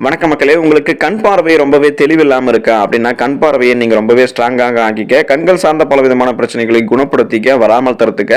வணக்கம் மக்களே, உங்களுக்கு கண் பார்வை ரொம்பவே தெளிவில்லாமல் இருக்கா அப்படின்னா கண் பார்வையை நீங்கள் ரொம்பவே ஸ்ட்ராங்காக ஆக்கிக்க, கண்கள் சார்ந்த பல விதமான பிரச்சனைகளை குணப்படுத்திக்க, வராமல் தரத்துக்க,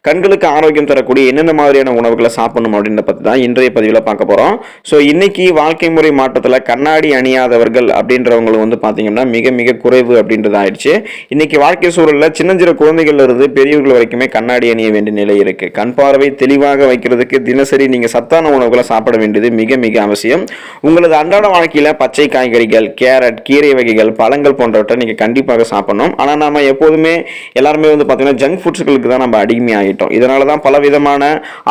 கண்களுக்கு ஆரோக்கியம் தரக்கூடிய என்னென்ன மாதிரியான உணவுகளை சாப்பிடணும் அப்படின்ற பற்றி தான் இன்றைய பதிவில் பார்க்க போகிறோம். ஸோ இன்னைக்கு வாழ்க்கை முறை மாற்றத்தில் கண்ணாடி அணியாதவர்கள் அப்படின்றவங்களும் பார்த்தீங்கன்னா மிக மிக குறைவு அப்படின்றது ஆயிடுச்சு. இன்னைக்கு வாழ்க்கை சூழலில் சின்னஞ்சிற குழந்தைகள்ல இருந்து பெரியவர்கள் வரைக்குமே கண்ணாடி அணிய வேண்டிய நிலை இருக்கு. கண் பார்வை தெளிவாக வைக்கிறதுக்கு தினசரி நீங்கள் சத்தான உணவுகளை சாப்பிட வேண்டியது மிக மிக அவசியம். உங்களது அன்றாட வாழ்க்கையில பச்சை காய்கறிகள், கேரட், கீரை வகைகள், பழங்கள் போன்றவற்றை நீங்க கண்டிப்பாக சாப்பிடணும். ஆனா நாம எப்போதுமே எல்லாருமே பாத்தீங்கன்னா ஜங்க் ஃபுட்ஸ்களுக்கு தான் நம்ம அடிமை ஆகிட்டோம். இதனாலதான் பல விதமான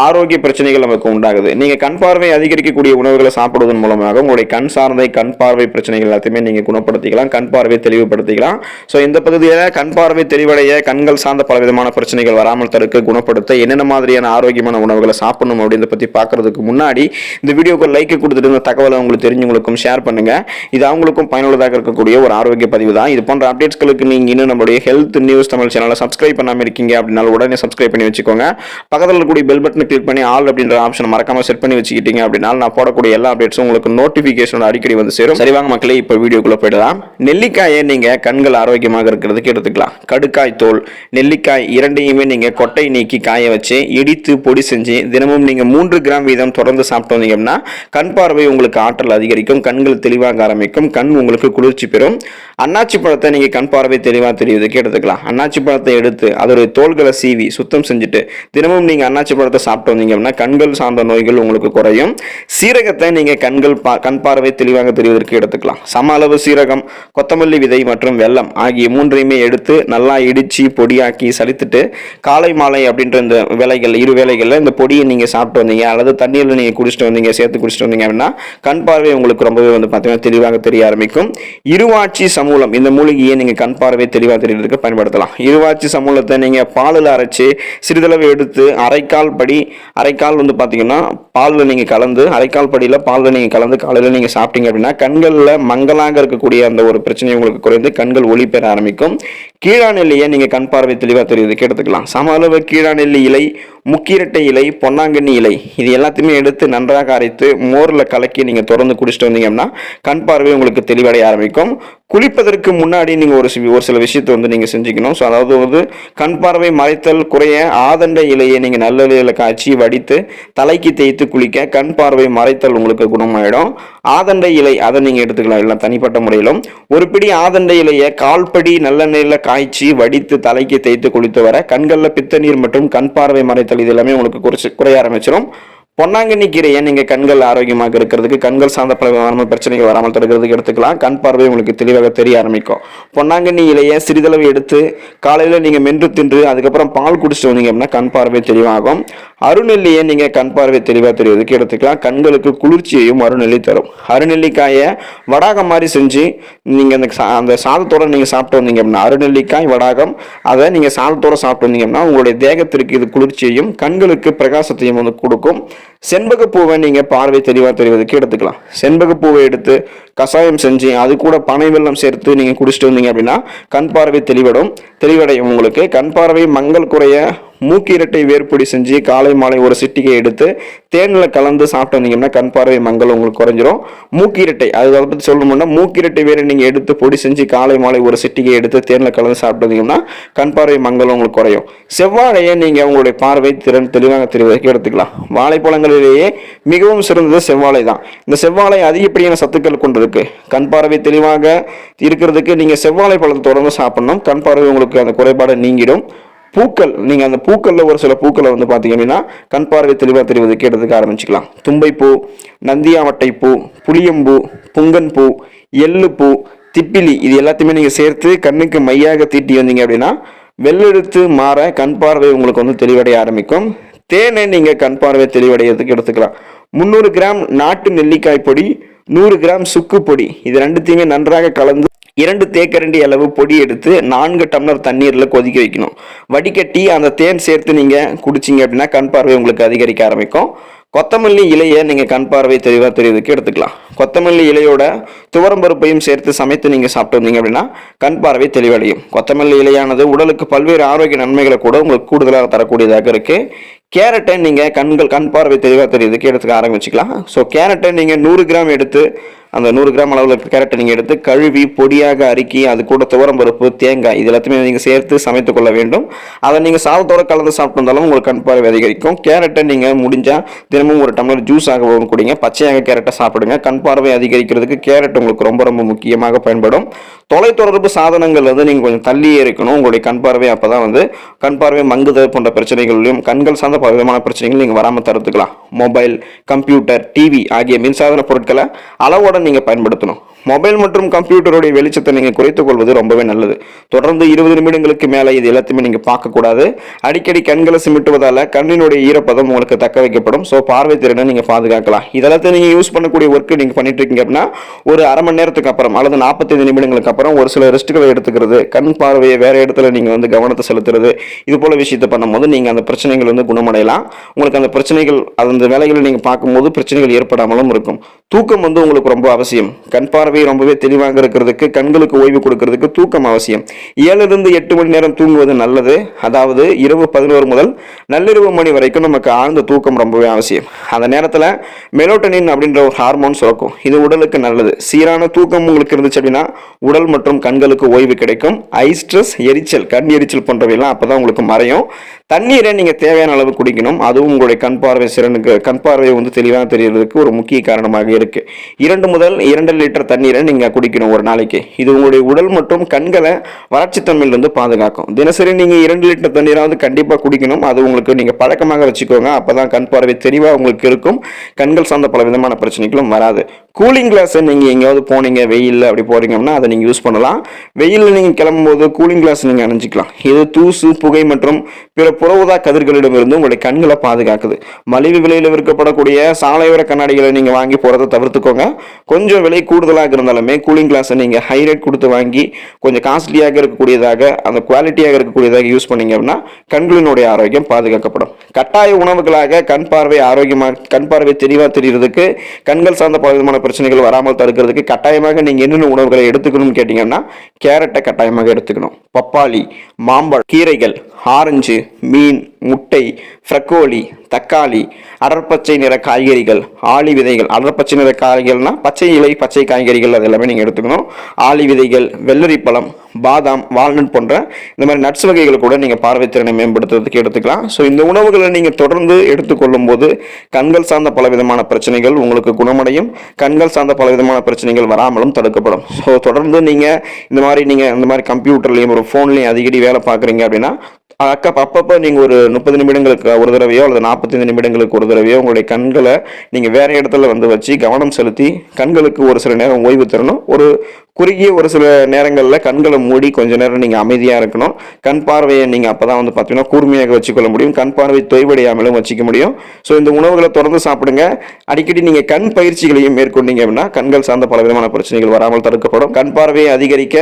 ஆரோக்கிய பிரச்சனைகள் நமக்கு உண்டாகுது. நீங்க கண் பார்வை அதிகரிக்கக்கூடிய உணவுகளை சாப்பிடுவதன் மூலமாக உங்களுடைய கண் சார்ந்த கண் பார்வை பிரச்சனைகள் எல்லாத்தையுமே நீங்க குணப்படுத்திக்கலாம், கண் பார்வையை தெளிவுபடுத்திக்கலாம். ஸோ இந்த பகுதியில கண் பார்வை தெளிவடைய, கண்கள் சார்ந்த பல விதமான பிரச்சனைகள் வராமல் தடுக்க, குணப்படுத்த என்னென்ன மாதிரியான ஆரோக்கியமான உணவுகளை சாப்பிடணும் அப்படின்றத பத்தி பார்க்கறதுக்கு முன்னாடி இந்த வீடியோக்கு லைக் கொடுத்துட்டு இந்த தகவலை உங்களுக்கு தெரிஞ்சவங்களுக்கும் ஷேர் பண்ணுங்க. இது அவங்களுக்கும் பயனுள்ளதாக இருக்கக்கூடிய ஒரு ஆரோக்கிய பதிவு தான். இது போன்ற அப்டேட்ஸ்களுக்கு நீங்க இன்னும் நம்மளுடைய ஹெல்த் நியூஸ் தமிழ் சேனலை சப்ஸ்கிரைப் பண்ணாம இருக்கீங்க அப்படின்னா உடனே சப்ஸ்கிரைப் பண்ணி வச்சுக்கோங்க. பக்கத்தில் இருக்கக்கூடிய பெல் பட்டனை கிளிக் பண்ணி ஆல் அப்படின்ற ஆப்ஷன் மறக்காம செட் பண்ணி வச்சுக்கிட்டீங்க அப்படின்னா நான் போடக்கூடிய எல்லா அப்டேட்ஸும் உங்களுக்கு நோட்டிபிகேஷன் அடிக்கடி வந்து சேரும். சரி வாங்க மக்களே, இப்போ வீடியோக்குள்ள போயிடலாம். நெல்லிக்காயை நீங்க கண்கள் ஆரோக்கியமாக இருக்கிறதுக்கு எடுத்துக்கலாம். கடுக்காய் தோல், நெல்லிக்காய் இரண்டையுமே நீங்க கொட்டை நீக்கி காய வச்சு இடித்து பொடி செஞ்சு தினமும் நீங்க 3 கிராம் வீதம் தொடர்ந்து சாப்பிட்டு வந்தீங்க அப்படின்னா கண் பார்வை உங்களுக்கு ஆற்றல் அதிகரிக்கும், கண்கள் தெளிவாக ஆரம்பிக்கும், கண் உங்களுக்கு குளிர்ச்சி பெறும். அன்னாச்சி பழத்தை நீங்க கண் பார்வை தெளிவாக தெரியுதுக்கு எடுத்துக்கலாம். அன்னாச்சி பழத்தை எடுத்து அதோட தோள்களை சீவி சுத்தம் செஞ்சுட்டு தினமும் நீங்க அன்னாச்சி பழத்தை சாப்பிட்டு வந்தீங்க அப்படின்னா கண்கள் சார்ந்த நோய்கள் உங்களுக்கு குறையும். சீரகத்தை நீங்க கண் பார்வை தெளிவாக தெரிவதற்கு எடுத்துக்கலாம். சம அளவு சீரகம், கொத்தமல்லி விதை மற்றும் வெல்லம் ஆகிய மூன்றையுமே எடுத்து நல்லா இடிச்சு பொடியாக்கி சலித்துட்டு காலை மாலை அப்படின்ற இந்த வேலைகள் இரு வேலைகளில் இந்த பொடியை நீங்க சாப்பிட்டு வந்தீங்க அல்லது தண்ணீரில் நீங்க குடிச்சிட்டு வந்தீங்க, சேர்த்து குடிச்சிட்டு வந்தீங்க அப்படின்னா கண் பார்வை உங்களுக்கு ரொம்பவே பார்த்தீங்கன்னா தெளிவாக தெரிய ஆரம்பிக்கும். இருவாச்சி சமூலம், இந்த மூலிகையை நீங்க கண் பார்வை தெளிவாக தெரியறதுக்கு பயன்படுத்தலாம். இருவாச்சி சமூலத்தை நீங்க பாலில் அரைச்சு சிறிதளவு எடுத்து அரைக்கால் பார்த்தீங்கன்னா பாலில் நீங்க கலந்து அரைக்கால் படியில் பாலில் நீங்க கலந்து காலையில் நீங்க சாப்பிட்டீங்க அப்படின்னா கண்களில் மங்கலாக இருக்கக்கூடிய அந்த ஒரு பிரச்சனை உங்களுக்கு குறைந்து கண்கள் ஒளி பெற ஆரம்பிக்கும். கீழாநெல்லியை நீங்க கண் பார்வை தெளிவாக தெரியுதுக்கு எடுத்துக்கலாம். சம அளவு கீழாநெல்லி இலை, முக்கீரட்டை இலை, பொன்னாங்கண்ணி இலை இது எல்லாத்தையுமே எடுத்து நன்றாக அரைத்து மோரில் கலக்கி நீங்க தொடர்ந்து குடிச்சிட்டு வந்தீங்கன்னா கண் பார்வை உங்களுக்கு தெளிவடைய ஆரம்பிக்கும். குளிப்பதற்கு முன்னாடி நீங்க ஒரு சில விஷயத்தை நீங்க செஞ்சுக்கணும். ஸோ அதாவது கண் பார்வை மறைத்தல் குறைய ஆதண்ட இலையை நீங்க நல்லெண்ணெயில காய்ச்சி வடித்து தலைக்கு தேய்த்து குளிக்க கண் பார்வை மறைத்தல் உங்களுக்கு குணமாயிடும். ஆதண்ட இலை அதை நீங்க எடுத்துக்கலாம், இல்லை தனிப்பட்ட முறையிலும். ஒரு பிடி ஆதண்ட இலையை கால்படி நல்லெண்ணெயில காய்ச்சி வடித்து தலைக்கு தேய்த்து குளித்து வர கண்களில் பித்த நீர் மற்றும் கண் பார்வை மறைத்தல் இது எல்லாமே உங்களுக்கு குறைய ஆரம்பிச்சிடும். பொன்னாங்கண்ணி கீரையை நீங்க கண்கள் ஆரோக்கியமாக இருக்கிறதுக்கு, கண்கள் சார்ந்த பல பிரச்சனைகள் வராமல் தடுக்கிறதுக்கு எடுத்துக்கலாம். கண் பார்வை உங்களுக்கு தெளிவாக தெரிய ஆரம்பிக்கும். பொன்னாங்கண்ணி இலையை சிறிதளவு எடுத்து காலையில நீங்க மென்று தின்று அதுக்கப்புறம் பால் குடிச்சிட்டு வந்தீங்க அப்படின்னா கண் பார்வை தெளிவாகும். அருநெல்லியை நீங்க கண் பார்வை தெளிவாக தெரிவதற்கு எடுத்துக்கலாம். கண்களுக்கு குளிர்ச்சியையும் அருநெல்லி தரும். அருநெல்லிக்காயை வடாகம் மாதிரி செஞ்சு நீங்க அந்த சாதத்தோட நீங்க சாப்பிட்டு வந்தீங்க அப்படின்னா அருநெல்லிக்காய் வடாகம் அதை நீங்க சாதத்தோட சாப்பிட்டு வந்தீங்க அப்படின்னா உங்களுடைய தேகத்திற்கு இது குளிர்ச்சியையும் கண்களுக்கு பிரகாசத்தையும் கொடுக்கும். செண்பகப்பூவை நீங்க பார்வை தெளிவாக தெரிவதற்கு எடுத்துக்கலாம். செண்பகப்பூவை எடுத்து கஷாயம் செஞ்சு அது கூட பனை வெல்லம் சேர்த்து நீங்க குடிச்சிட்டு வந்தீங்க அப்படின்னா கண் பார்வை தெளிவடையும். உங்களுக்கு கண் பார்வை மங்கள் குறைய மூக்கீரட்டை வேர்பொடி செஞ்சு காலை மாலை ஒரு சிட்டிகை எடுத்து தேனில் கலந்து சாப்பிட்டு வந்தீங்கன்னா கண் பார்வை மங்கள் உங்களுக்கு குறைஞ்சிரும். மூக்கீரட்டை அதை பற்றி சொல்லணும்னா மூக்கீரட்டை வேறு நீங்க எடுத்து பொடி செஞ்சு காலை மாலை ஒரு சிட்டிகை எடுத்து தேனில் கலந்து சாப்பிட்டு வந்தீங்கன்னா கண் பார்வை மங்கள் உங்களுக்கு குறையும். செவ்வாழையை நீங்க உங்களுடைய பார்வை தெளிவாக தெரிவதற்கு எடுத்துக்கலாம். வாழைப்பழங்களிலேயே மிகவும் சிறந்தது செவ்வாழை தான். இந்த செவ்வாழை அதிகப்படியான சத்துக்கள் கொண்டிருக்கு. கண் பார்வை தெளிவாக இருக்கிறதுக்கு நீங்க செவ்வாழை பழத்தை தொடர்ந்து சாப்பிடணும். கண் பார்வை உங்களுக்கு அந்த குறைபாடு நீங்கிடும். பூக்கள், நீங்க அந்த பூக்கள்ல ஒரு சில பூக்களை பாத்தீங்க அப்படின்னா கண் பார்வை தெளிவாக தெரிவதற்கு எடுத்துக்க ஆரம்பிச்சுக்கலாம். தும்பைப்பூ, நந்தியாவட்டை பூ, புளியம்பூ, புங்கன் பூ, எள்ளு பூ, திப்பிலி இது எல்லாத்தையுமே நீங்க சேர்த்து கண்ணுக்கு மையாக தீட்டி வந்தீங்க அப்படின்னா வெள்ளெடுத்து மாற கண் பார்வை உங்களுக்கு தெளிவடைய ஆரம்பிக்கும். தேனை நீங்க கண் பார்வை தெளிவடைகிறதுக்கு எடுத்துக்கலாம். 300 கிராம் நாட்டு நெல்லிக்காய் பொடி, 100 கிராம் சுக்கு பொடி இது ரெண்டுத்தையுமே நன்றாக கலந்து 2 தேக்கரண்டி அளவு பொடி எடுத்து 4 டம்ளர் தண்ணீரில் கொதிக்க வைக்கணும். வடிகட்டி அந்த தேன் சேர்த்து நீங்க குடிச்சிங்க அப்படின்னா கண் பார்வை உங்களுக்கு அதிகரிக்க ஆரம்பிக்கும். கொத்தமல்லி இலையை நீங்க கண் பார்வை தெளிவாக தெரிவதற்கு எடுத்துக்கலாம். கொத்தமல்லி இலையோட துவரம்பருப்பையும் சேர்த்து சமைத்து நீங்க சாப்பிட்டு வந்தீங்க அப்படின்னா கண் பார்வை தெளிவடையும். கொத்தமல்லி இலையானது உடலுக்கு பல்வேறு ஆரோக்கிய நன்மைகளை கூட உங்களுக்கு கூடுதலாக தரக்கூடியதாக இருக்கு. கேரட்டை நீங்க கண் பார்வை தெளிவாக தெரிவதற்கு எடுத்துக்க ஆரம்பிச்சுக்கலாம். ஸோ கேரட்டை நீங்க 100 கிராம் எடுத்து அந்த 100 கிராம் அளவில் கேரட்டை நீங்கள் எடுத்து கழுவி பொடியாக அறுக்கி அது கூட துவரம் பருப்பு, தேங்காய் இது எல்லாத்தையுமே நீங்கள் சேர்த்து சமைத்து கொள்ள வேண்டும். அதை நீங்கள் சாதத்தோடு கலந்து சாப்பிட்டு வந்தாலும் உங்களுக்கு கண் பார்வை அதிகரிக்கும். கேரட்டை நீங்கள் முடிஞ்சால் தினமும் ஒரு டம்ளர் ஜூஸ் ஆக குடிங்க. பச்சையாக கேரட்டை சாப்பிடுங்க. கண் பார்வை அதிகரிக்கிறதுக்கு கேரட் உங்களுக்கு ரொம்ப ரொம்ப முக்கியமாக பயன்படும். தொலைத்தொடர்பு சாதனங்கள் வந்து நீங்கள் கொஞ்சம் தள்ளியே இருக்கணும். உங்களுடைய கண் பார்வை அப்போ தான் வந்து கண் பார்வை மங்குதல் போன்ற பிரச்சனைகளையும் கண்கள் சார்ந்த பல விதமான பிரச்சனைகள் நீங்கள் வராமல் தடுத்துக்கலாம். மொபைல், கம்ப்யூட்டர், டிவி ஆகிய மின்சாதன பொருட்களை அளவோட நீங்கள் பயன்படுத்தணும். மொபைல் மற்றும் கம்ப்யூட்டருடைய வெளிச்சத்தை நீங்கள் குறைத்துக் கொள்வது ரொம்பவே நல்லது. தொடர்ந்து 20 நிமிடங்களுக்கு மேலே இது எல்லாத்தையுமே நீங்கள் பார்க்கக்கூடாது. அடிக்கடி கண்களை சிமிட்டுவதால் கண்ணினுடைய ஈரப்பதம் உங்களுக்கு தக்க வைக்கப்படும். ஸோ பார்வை திறனை நீங்கள் பாதுகாக்கலாம். இதெல்லாத்தையும் நீங்கள் யூஸ் பண்ணக்கூடிய ஒர்க்கு நீங்கள் பண்ணிட்டு இருக்கீங்க அப்படின்னா ஒரு அரை மணி நேரத்துக்கு அப்புறம் அல்லது 45 நிமிடங்களுக்கு அப்புறம் ஒரு சில ரெஸ்ட்டுகளை எடுத்துக்கிறது, கண் பார்வையை வேற இடத்துல நீங்கள் வந்து கவனத்தை செலுத்துறது, இது போல விஷயத்தை பண்ணும்போது நீங்கள் அந்த பிரச்சனைகள் வந்து குணமடையலாம். உங்களுக்கு அந்த பிரச்சனைகள் அந்த வேலைகளை நீங்கள் பார்க்கும்போது பிரச்சனைகள் ஏற்படாமலும் இருக்கும். தூக்கம் வந்து உங்களுக்கு ரொம்ப அவசியம். கண் பார்வை ரொம்பவே தெளிவாக இருக்கிறதுக்கு, கண்களுக்கு ஓய்வு கொடுக்கிறதுக்கு தூக்கம் அவசியம். 7 to 8 மணி நேரம் தூங்குவது நல்லது. அதாவது இரவு 11 முதல் நள்ளிரவு மணி வரைக்கும் நமக்கு ஆழ்ந்த தூக்கம் ரொம்பவே அவசியம். அந்த நேரத்தில் மெலோட்டனின் அப்படின்ற ஒரு ஹார்மோன் சுரக்கும். இது உடலுக்கு நல்லது. சீரான தூக்கம் உங்களுக்கு இருந்துச்சு அப்படின்னா உடல் மற்றும் கண்களுக்கு ஓய்வு கிடைக்கும். ஐ ஸ்ட்ரெஸ், எரிச்சல், கண் எரிச்சல் போன்றவையெல்லாம் அப்பதான் உங்களுக்கு மறையும். தண்ணீரை நீங்க தேவையான அளவு குடிக்கணும். அதுவும் உங்களுடைய கண் பார்வை சிறனுக்கு கண் பார்வை வந்து தெளிவாக தெரியறதுக்கு ஒரு முக்கிய காரணமாக இருக்கு. 2 முதல் 2 லிட்டர் தண்ணீரை நீங்க குடிக்கணும் ஒரு நாளைக்கு. இது உங்களுடைய உடல் மற்றும் கண்களை வறட்சித்தன்மையிலிருந்து பாதுகாக்கும். தினசரி நீங்க 2 லிட்டர் தண்ணீராவது கண்டிப்பா குடிக்கணும். அது உங்களுக்கு நீங்க பழக்கமாக வச்சுக்கோங்க. அப்பதான் கண் பார்வை தெளிவா உங்களுக்கு இருக்கும். கண்கள் சார்ந்த பல விதமான பிரச்சனைகளும் வராது. கூலிங் கிளாஸ் நீங்க எங்கேயாவது போனீங்க, வெயில் அப்படி போறீங்கன்னா அதை நீங்க யூஸ் பண்ணலாம். வெயிலில் நீங்க கிளம்பும் போது கூலிங் கிளாஸ் நீங்க அணிஞ்சிக்கலாம். இது தூசு, புகை மற்றும் பிற புறஊதா கதிர்களிடமிருந்து உங்களுடைய கண்களை பாதுகாக்குது. மலிவு விலையில் விற்கப்படக்கூடிய சாலையோர கண்ணாடிகளை நீங்க வாங்கி போறதை தவிர்த்துக்கோங்க. கொஞ்சம் விலை கூடுதலாக இருந்தாலுமே கூலிங் கிளாஸை நீங்க ஹை ரேட் கொடுத்து வாங்கி கொஞ்சம் காஸ்ட்லியாக இருக்கக்கூடியதாக, அந்த குவாலிட்டியாக இருக்கக்கூடியதாக யூஸ் பண்ணீங்க அப்படின்னா கண்களினுடைய ஆரோக்கியம் பாதுகாக்கப்படும். கட்டாய உணவுகளாக கண் பார்வை ஆரோக்கியமாக, கண் பார்வை தெளிவாக தெரிகிறதுக்கு, கண்கள் சார்ந்த பல விதமான பிரச்சனைகள் வராமல் தடுக்கிறதுக்கு கட்டாயமாக நீங்க என்னென்ன உணவுகளை எடுத்துக்கணும்னு கேட்டீங்கன்னா கேரட்டை கட்டாயமாக எடுத்துக்கணும். பப்பாளி, மாம்பழம், கீரைகள், ஆரஞ்சு, மீன், முட்டை, ஃப்ரக்கோலி, தக்காளி, அடர்பச்சை நிற காய்கறிகள், ஆளி விதைகள். அடர்பச்சை நிற காய்கறிகள்னா பச்சை இலை, பச்சை காய்கறிகள் அது எல்லாமே நீங்கள் எடுத்துக்கணும். ஆளி விதைகள், வெள்ளரி பழம், பாதாம், வால்நட் போன்ற இந்த மாதிரி நட்ஸ் வகைகள் கூட நீங்கள் பார்வைத்திறனை மேம்படுத்துறதுக்கு எடுத்துக்கலாம். ஸோ இந்த உணவுகளை நீங்கள் தொடர்ந்து எடுத்துக்கொள்ளும் போது கண்கள் சார்ந்த பல விதமான பிரச்சனைகள் உங்களுக்கு குணமடையும். கண்கள் சார்ந்த பல விதமான பிரச்சனைகள் வராமலும் தடுக்கப்படும். ஸோ தொடர்ந்து நீங்கள் இந்த மாதிரி கம்ப்யூட்டர்லையும் ஒரு ஃபோன்லையும் அடிக்கடி வேலை பார்க்குறீங்க அப்படின்னா அப்பப்போ நீங்கள் ஒரு 30 நிமிடங்களுக்கு ஒரு தடவையோ அல்லது 45 நிமிடங்களுக்கு ஒரு தடவையோ உங்களுடைய கண்களை நீங்கள் வேற இடத்துல வந்து வச்சு கவனம் செலுத்தி கண்களுக்கு ஒரு சில நேரம் ஓய்வு தரணும். ஒரு குறுகிய ஒரு சில நேரங்களில் கண்களை மூடி கொஞ்ச நேரம் நீங்கள் அமைதியாக இருக்கணும். கண் பார்வையை நீங்கள் அப்போ தான் வந்து பார்த்தீங்கன்னா கூர்மையாக வச்சுக்கொள்ள முடியும். கண் பார்வை தொய்வடையாமலும் வச்சுக்க முடியும். ஸோ இந்த உணவுகளை தொடர்ந்து சாப்பிடுங்க. அடிக்கடி நீங்கள் கண் பயிற்சிகளையும் மேற்கொண்டீங்க அப்படின்னா கண்கள் சார்ந்த பல விதமான பிரச்சனைகள் வராமல் தடுக்கப்படும். கண் பார்வையை அதிகரிக்க,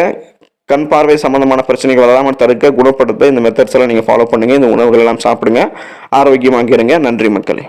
கண் பார்வை சம்பந்தமான பிரச்சனைகள் வராமல் தடுக்க, குணப்படுத்த இந்த மெத்தட்ஸ் எல்லாம் நீங்கள் ஃபாலோ பண்ணுங்க. இந்த உணவுகள் எல்லாம் சாப்பிடுங்க. ஆரோக்கியமாக இருங்க. நன்றி மக்களே.